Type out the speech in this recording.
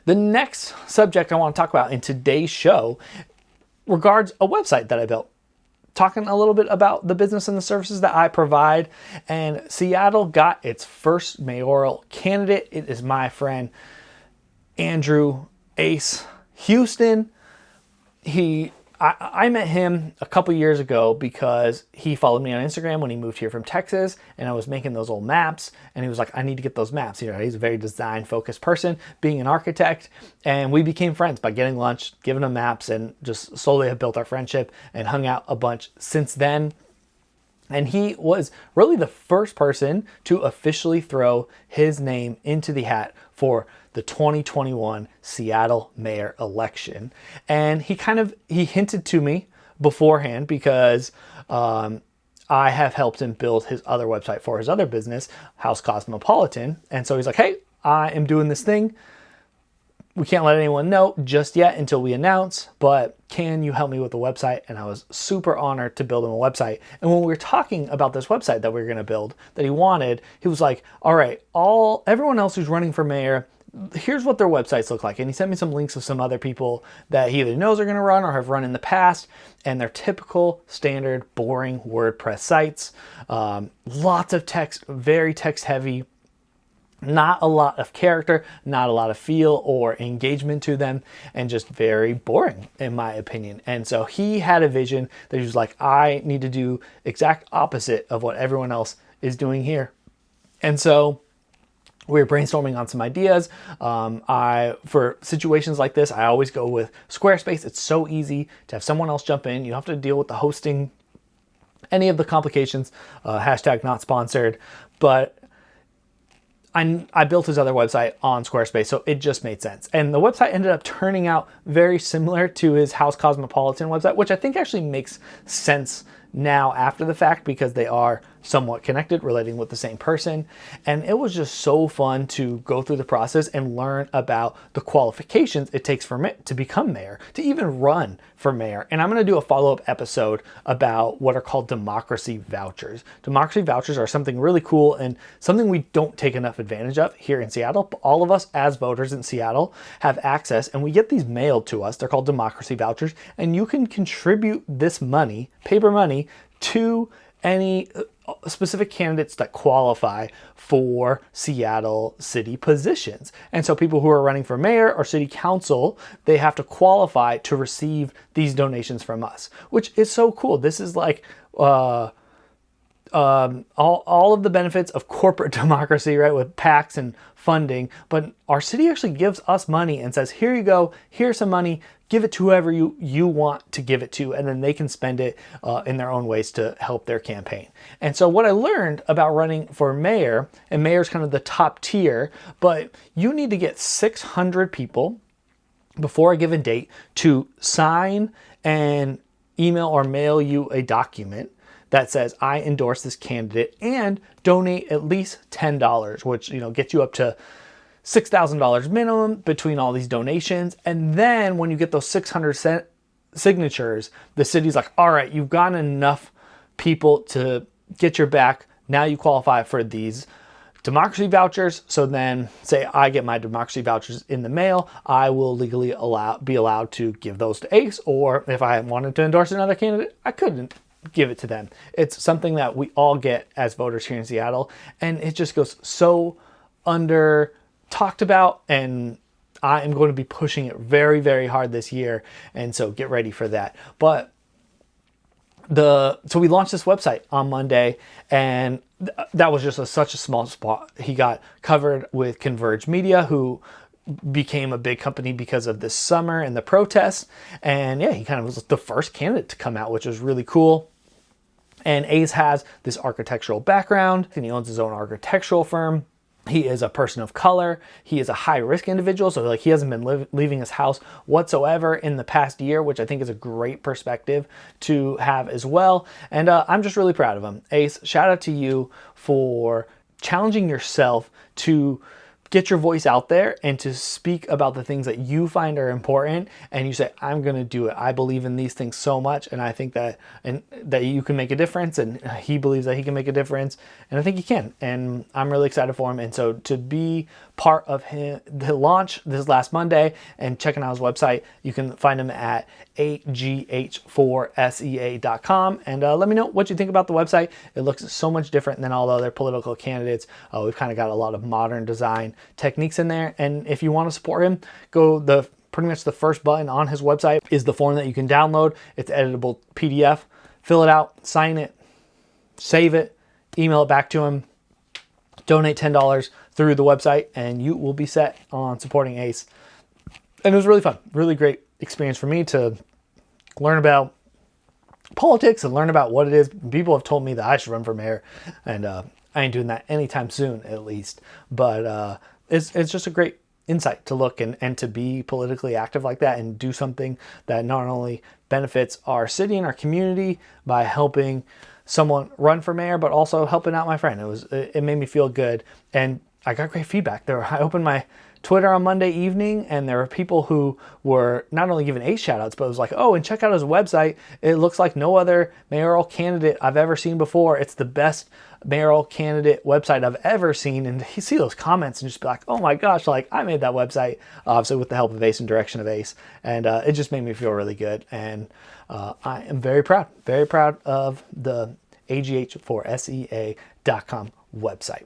The next subject I want to talk about in today's show regards a website that I built, talking a little bit about the business and the services that I provide. And Seattle got its first mayoral candidate. It is my friend Andrew Ace Houston. I met him a couple years ago because he followed me on Instagram when he moved here from Texas, and I was making those old maps, and he was like, I need to get those maps. You know, he's a very design focused person, being an architect, and we became friends by getting lunch, giving him maps, and just slowly have built our friendship and hung out a bunch since then. And he was really the first person to officially throw his name into the hat for the 2021 Seattle mayor election. And he hinted to me beforehand because I have helped him build his other website for his other business, House Cosmopolitan. And so he's like, hey, I am doing this thing. We can't let anyone know just yet until we announce, but can you help me with the website? And I was super honored to build him a website. And when we were talking about this website that we were going to build that he wanted, he was like, all right, everyone else who's running for mayor, here's what their websites look like. And he sent me some links of some other people that he either knows are going to run or have run in the past. And they're typical, standard, boring WordPress sites. Lots of text, very text heavy. Not a lot of character, not a lot of feel or engagement to them, and just very boring in my opinion. And so he had a vision that he was like, I need to do exact opposite of what everyone else is doing here. And so we were brainstorming on some ideas. For situations like this, I always go with Squarespace. It's so easy to have someone else jump in. You don't have to deal with the hosting, any of the complications, hashtag not sponsored, but I built his other website on Squarespace, so it just made sense. And the website ended up turning out very similar to his House Cosmopolitan website, which I think actually makes sense now after the fact because they are somewhat connected, relating with the same person. And it was just so fun to go through the process and learn about the qualifications it takes for to become mayor, to even run for mayor. And I'm going to do a follow-up episode about what are called democracy vouchers. Democracy vouchers are something really cool and something we don't take enough advantage of here in Seattle. But all of us as voters in Seattle have access, and we get these mailed to us. They're called democracy vouchers, and you can contribute this money, paper money, to any specific candidates that qualify for Seattle city positions. And so people who are running for mayor or city council, they have to qualify to receive these donations from us, which is so cool. This is like all of the benefits of corporate democracy, right? With PACs and funding, but our city actually gives us money and says, here you go, here's some money, give it to whoever you want to give it to, and then they can spend it in their own ways to help their campaign. And so what I learned about running for mayor, and mayor's kind of the top tier, but you need to get 600 people before a given date to sign and email or mail you a document that says, I endorse this candidate, and donate at least $10, which, gets you up to $6,000 minimum between all these donations. And then when you get those 600 signatures, the city's like, all right, you've gotten enough people to get your back. Now you qualify for these democracy vouchers. So then say I get my democracy vouchers in the mail, I will legally be allowed to give those to Ace, or if I wanted to endorse another candidate, I couldn't give it to them. It's something that we all get as voters here in Seattle, and it just goes so under talked about, and I am going to be pushing it very, very hard this year, and so get ready for that. But so we launched this website on Monday, and that was just such a small spot. He got covered with Converge Media, who became a big company because of this summer and the protests. And yeah, he kind of was the first candidate to come out, which was really cool. And Ace has this architectural background, and he owns his own architectural firm. He is a person of color. He is a high-risk individual, so he hasn't been leaving his house whatsoever in the past year, which I think is a great perspective to have as well. And I'm just really proud of him. Ace, shout out to you for challenging yourself to get your voice out there and to speak about the things that you find are important, and you say, I'm going to do it. I believe in these things so much, and I think that you can make a difference, and he believes that he can make a difference, and I think he can, and I'm really excited for him. And so to be part of the launch this last Monday and checking out his website. You can find him at agh4sea.com, and let me know what you think about the website. It looks so much different than all the other political candidates. We've kind of got a lot of modern design techniques in there, and if you want to support him, pretty much the first button on his website is the form that you can download. It's editable PDF. Fill it out, sign it, save it, email it back to him, donate $10 through the website, and you will be set on supporting Ace. And it was really fun, really great experience for me to learn about politics and learn about what it is. People have told me that I should run for mayor, and I ain't doing that anytime soon, at least. But it's just a great insight to look and to be politically active like that and do something that not only benefits our city and our community by helping someone run for mayor, but also helping out my friend. It made me feel good, and I got great feedback. I opened my Twitter on Monday evening, and there were people who were not only giving Ace shout outs, but it was like, oh, and check out his website. It looks like no other mayoral candidate I've ever seen before. It's the best mayoral candidate website I've ever seen. And you see those comments and just be like, oh my gosh, like I made that website, obviously with the help of Ace and direction of Ace. And it just made me feel really good. And I am very proud of the agh4sea.com website.